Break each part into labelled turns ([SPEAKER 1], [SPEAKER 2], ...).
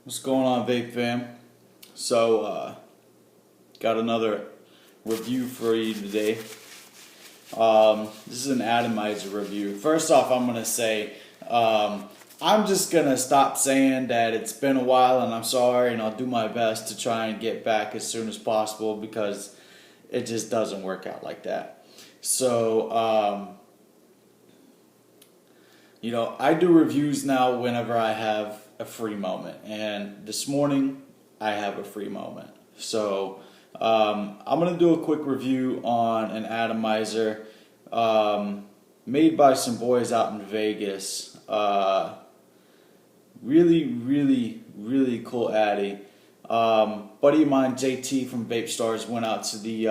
[SPEAKER 1] What's going on, Vape fam? So, got another review for you today. This is an atomizer review. First off, I'm gonna say, I'm just gonna stop saying that it's been a while and I'm sorry, and I'll do my best to try and get back as soon as possible because it just doesn't work out like that. So, I do reviews now whenever I have a free moment, and this morning I have a free moment. So I'm going to do a quick review on an atomizer made by some boys out in Vegas. Really cool addy. Buddy of mine, JT from Vape Stars, went out to the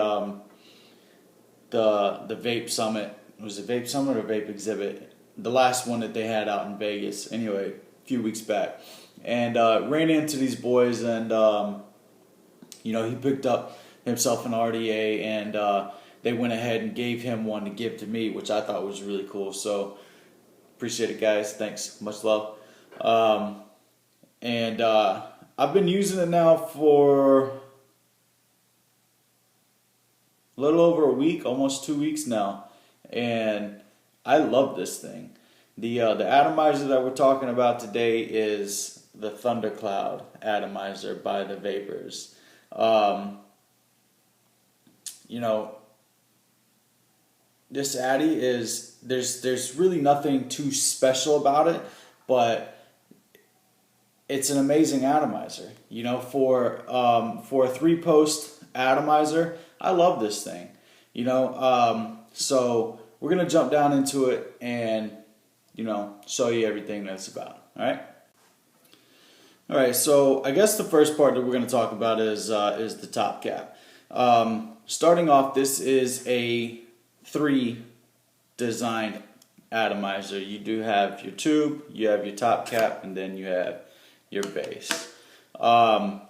[SPEAKER 1] Vape Summit. Was it Vape Summit or Vape Exhibit? The last one that they had out in Vegas. Anyway, a few weeks back, and ran into these boys, and he picked up himself an RDA, and they went ahead and gave him one to give to me, which I thought was really cool. So appreciate it, guys. Thanks, much love. And I've been using it now for a little over a week, almost 2 weeks now, and I love this thing. The atomizer that we're talking about today is the Thundercloud atomizer by the Vapors. This addy is there's really nothing too special about it, but it's an amazing atomizer. For a 3-post atomizer, I love this thing. So we're going to jump down into it and, show you everything that's about. All right, so I guess the first part that we're going to talk about is the top cap. Starting off, this is a 3 designed atomizer. You do have your tube, you have your top cap, and then you have your base. The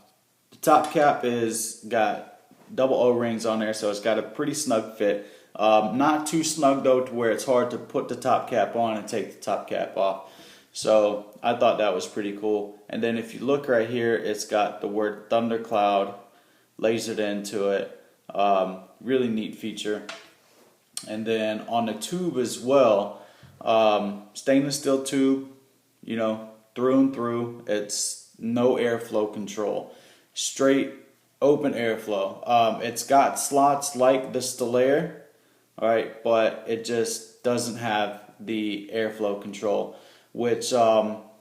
[SPEAKER 1] top cap is got double O-rings on there, so it's got a pretty snug fit. Not too snug though to where it's hard to put the top cap on and take the top cap off. So I thought that was pretty cool. And then if you look right here, it's got the word Thundercloud lasered into it. Really neat feature. And then on the tube as well, stainless steel tube, through and through. It's no airflow control. Straight open airflow. It's got slots like the Stellaire. Alright, but it just doesn't have the airflow control, which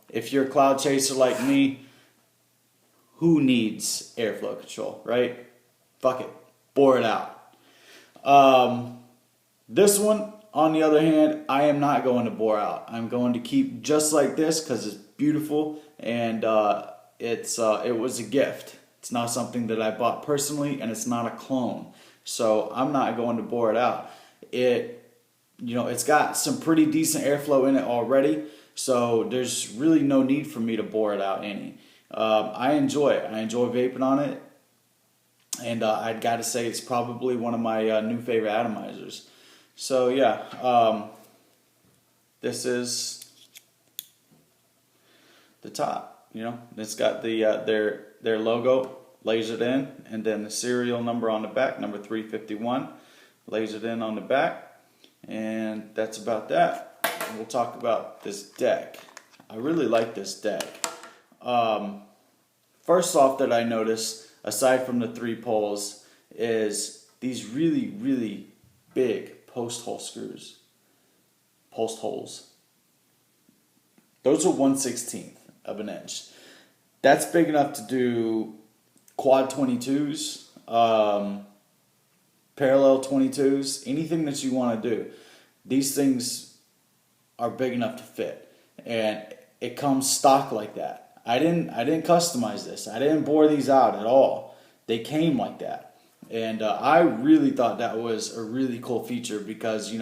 [SPEAKER 1] if you're a cloud chaser like me, who needs airflow control, right? Fuck it, bore it out. This one, on the other hand, I am not going to bore out. I'm going to keep just like this because it's beautiful, and it was a gift. It's not something that I bought personally, and it's not a clone, so I'm not going to bore it out. It's got some pretty decent airflow in it already, so there's really no need for me to bore it out any. I enjoy it. I enjoy vaping on it, and I'd got to say it's probably one of my new favorite atomizers. So yeah, this is the top. It's got the their logo lasered in, and then the serial number on the back, number 351. Lasered in on the back, and that's about that. We'll talk about this deck. I really like this deck. First off, that I noticed, aside from the 3 poles, is these really big post hole screws. Post holes. Those are 1/16 of an inch. That's big enough to do quad 22s. Parallel 22s, anything that you want to do. These things are big enough to fit, and it comes stock like that. I didn't customize this. I didn't bore these out at all. They came like that, and I really thought that was a really cool feature because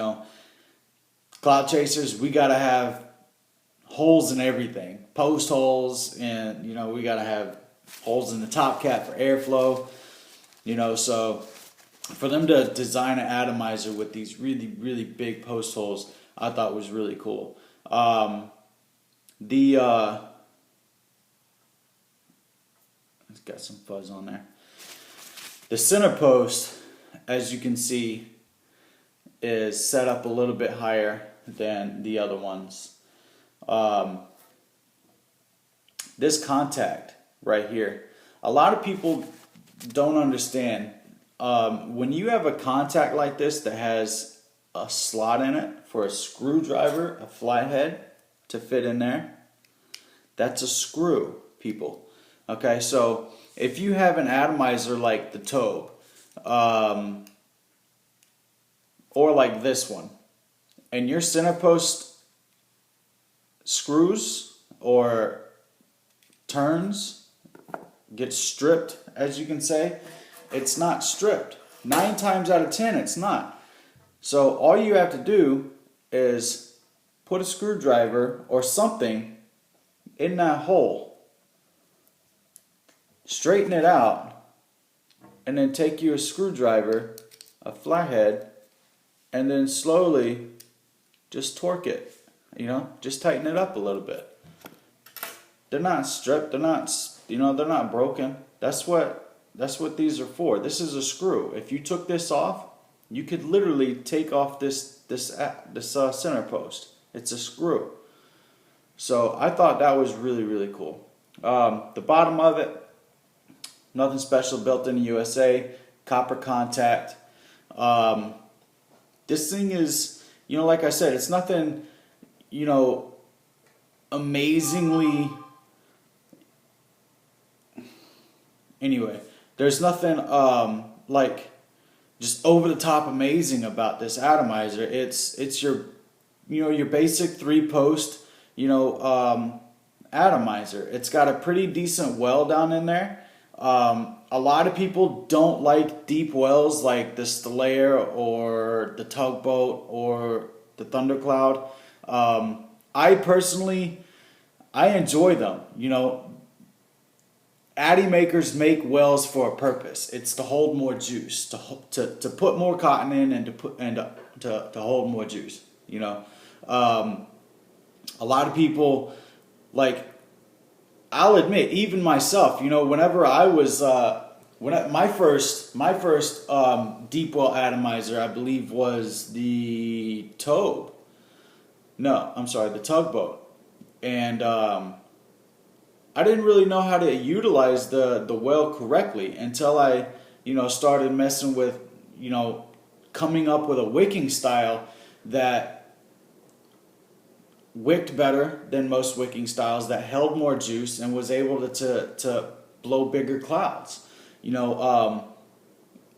[SPEAKER 1] cloud chasers, we gotta have holes in everything, post holes, and we gotta have holes in the top cap for airflow. So for them to design an atomizer with these really big post holes, I thought was really cool. The got some fuzz on there. The center post, as you can see, is set up a little bit higher than the other ones. This contact right here, a lot of people don't understand. When you have a contact like this that has a slot in it for a screwdriver, a flathead to fit in there, that's a screw, people. Okay, so if you have an atomizer like the Tobe, or like this one, and your center post screws or turns, gets stripped, as you can say, it's not stripped. 9 times out of 10, it's not. So all you have to do is put a screwdriver or something in that hole, straighten it out, and then take you a screwdriver, a flathead, and then slowly just torque it, just tighten it up a little bit. They're not stripped, they're not, they're not broken. That's what these are for. This is a screw. If you took this off, you could literally take off this center post. It's a screw. So I thought that was really, really cool. The bottom of it, nothing special, built in the USA, copper contact. This thing is, like I said, it's nothing, amazingly. Anyway, there's nothing like just over the top amazing about this atomizer. It's your your basic 3-post atomizer. It's got a pretty decent well down in there. A lot of people don't like deep wells like the Stellaire or the Tugboat or the Thundercloud. I personally, I enjoy them. Addy makers make wells for a purpose. It's to hold more juice, to put more cotton in, and to hold more juice. A lot of people, like, I'll admit, even myself, whenever I was my first deep well atomizer, I believe, was the Tobe. No, I'm sorry, the Tugboat, and I didn't really know how to utilize the well correctly until I, started messing with, coming up with a wicking style that wicked better than most wicking styles, that held more juice and was able to blow bigger clouds. And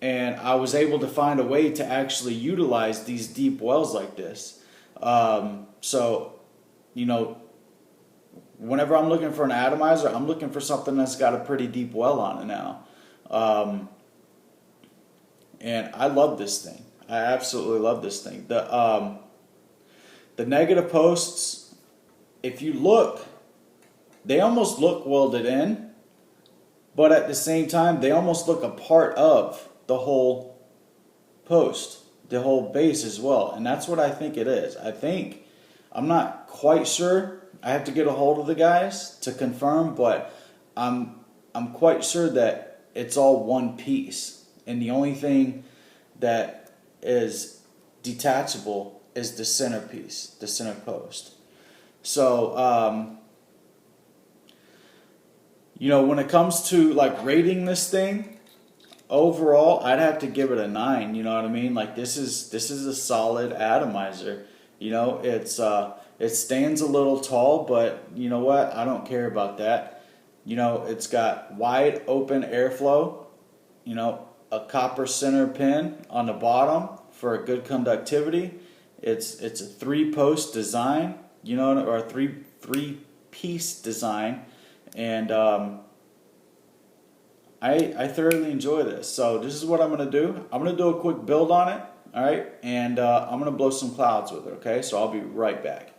[SPEAKER 1] I was able to find a way to actually utilize these deep wells like this. So, whenever I'm looking for an atomizer, I'm looking for something that's got a pretty deep well on it now. And I love this thing. I absolutely love this thing. The negative posts, if you look, they almost look welded in, but at the same time, they almost look a part of the whole post, the whole base as well. And that's what I think it is. I'm not quite sure. I have to get a hold of the guys to confirm, but I'm quite sure that it's all one piece, and the only thing that is detachable is the center piece, the center post. So, when it comes to like rating this thing, overall, I'd have to give it a 9. You know what I mean? Like this is a solid atomizer. It stands a little tall, but you know what? I don't care about that. It's got wide open airflow. A copper center pin on the bottom for a good conductivity. It's a 3-post design, or a three-piece design, and I thoroughly enjoy this. So this is what I'm gonna do. I'm gonna do a quick build on it. All right, and I'm gonna blow some clouds with it. Okay, so I'll be right back.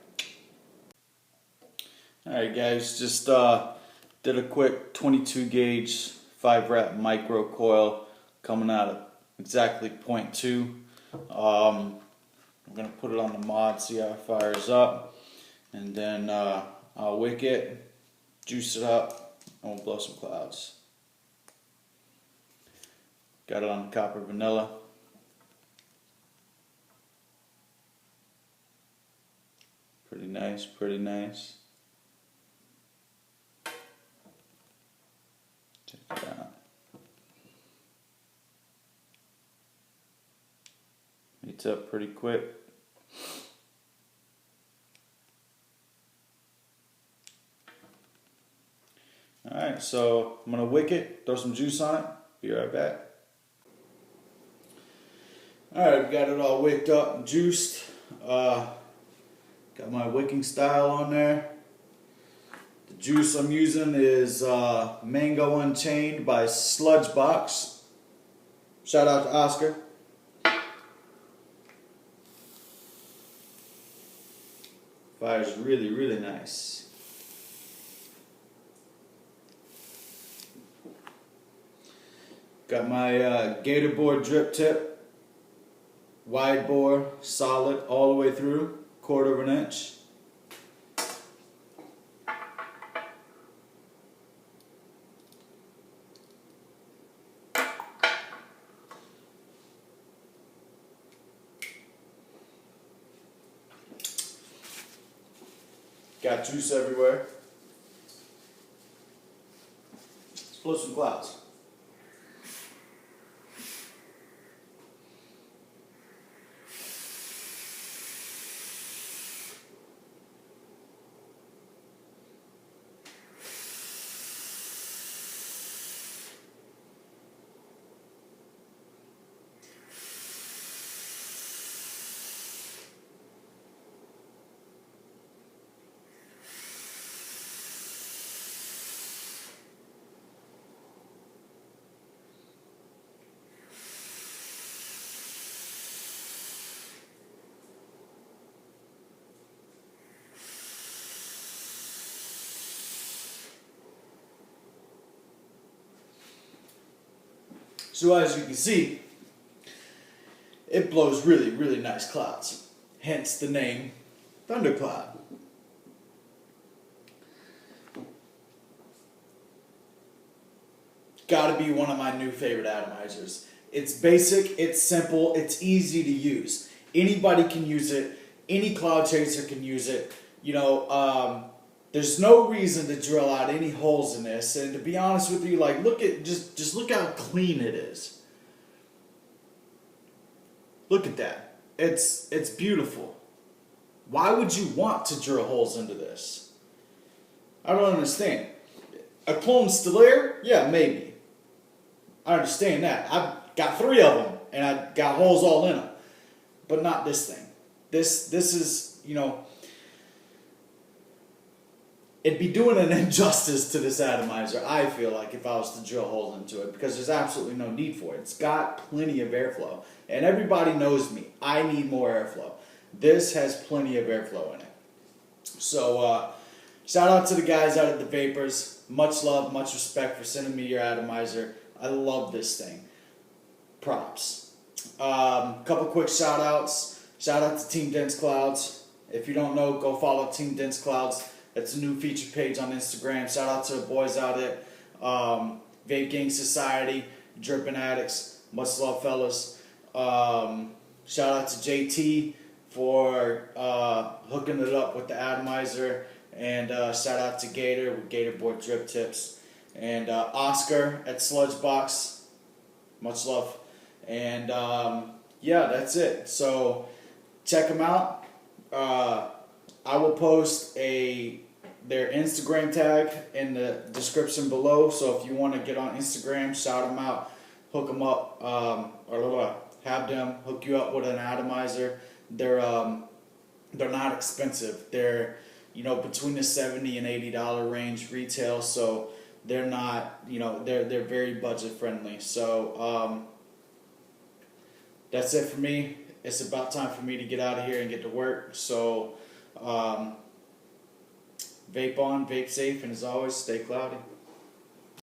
[SPEAKER 1] Alright guys, just did a quick 22 gauge 5-rep micro coil coming out at exactly 0.2. I'm going to put it on the mod, see how it fires up, and then I'll wick it, juice it up, and we'll blow some clouds. Got it on copper vanilla. Pretty nice, pretty nice. Check it out. Heats up pretty quick. Alright, so I'm going to wick it, throw some juice on it, be right back. Alright, got it all wicked up and juiced. Got my wicking style on there. The juice I'm using is Mango Unchained by Sludge Box. Shout out to Oscar. Fire's really, really nice. Got my Gator Board drip tip. Wide bore, solid all the way through, 1/4 inch. Got juice everywhere. Let's blow some clouds. So as you can see, it blows really, really nice clouds. Hence the name Thundercloud. Gotta be one of my new favorite atomizers. It's basic, it's simple, it's easy to use. Anybody can use it, any cloud chaser can use it. You know, there's no reason to drill out any holes in this, and to be honest with you, like just look how clean it is. Look at that. It's beautiful. Why would you want to drill holes into this? I don't understand. A clone Stellaire? Yeah, maybe. I understand that. I've got 3 of them, and I got holes all in them. But not this thing. This is, you know, it'd be doing an injustice to this atomizer, I feel like, if I was to drill holes into it, because there's absolutely no need for it. It's got plenty of airflow. And everybody knows me. I need more airflow. This has plenty of airflow in it. So, shout out to the guys out at the Vapors. Much love, much respect for sending me your atomizer. I love this thing. Props. Couple quick shout outs. Shout out to Team Dense Clouds. If you don't know, go follow Team Dense Clouds. That's a new feature page on Instagram. Shout out to the boys out at Vape Gang Society, Drippin' Addicts. Much love, fellas. Shout out to JT for hooking it up with the atomizer. And shout out to Gator with Gator Board Drip Tips. And Oscar at Sludge Box. Much love. And yeah, that's it. So check them out. I will post their Instagram tag in the description below. So if you want to get on Instagram, shout them out, hook them up, or have them hook you up with an atomizer. They're not expensive. They're, you know, between the $70 and $80 range retail. So they're not, you know, they're very budget friendly. So that's it for me. It's about time for me to get out of here and get to work. So vape on, vape safe, and as always, stay cloudy.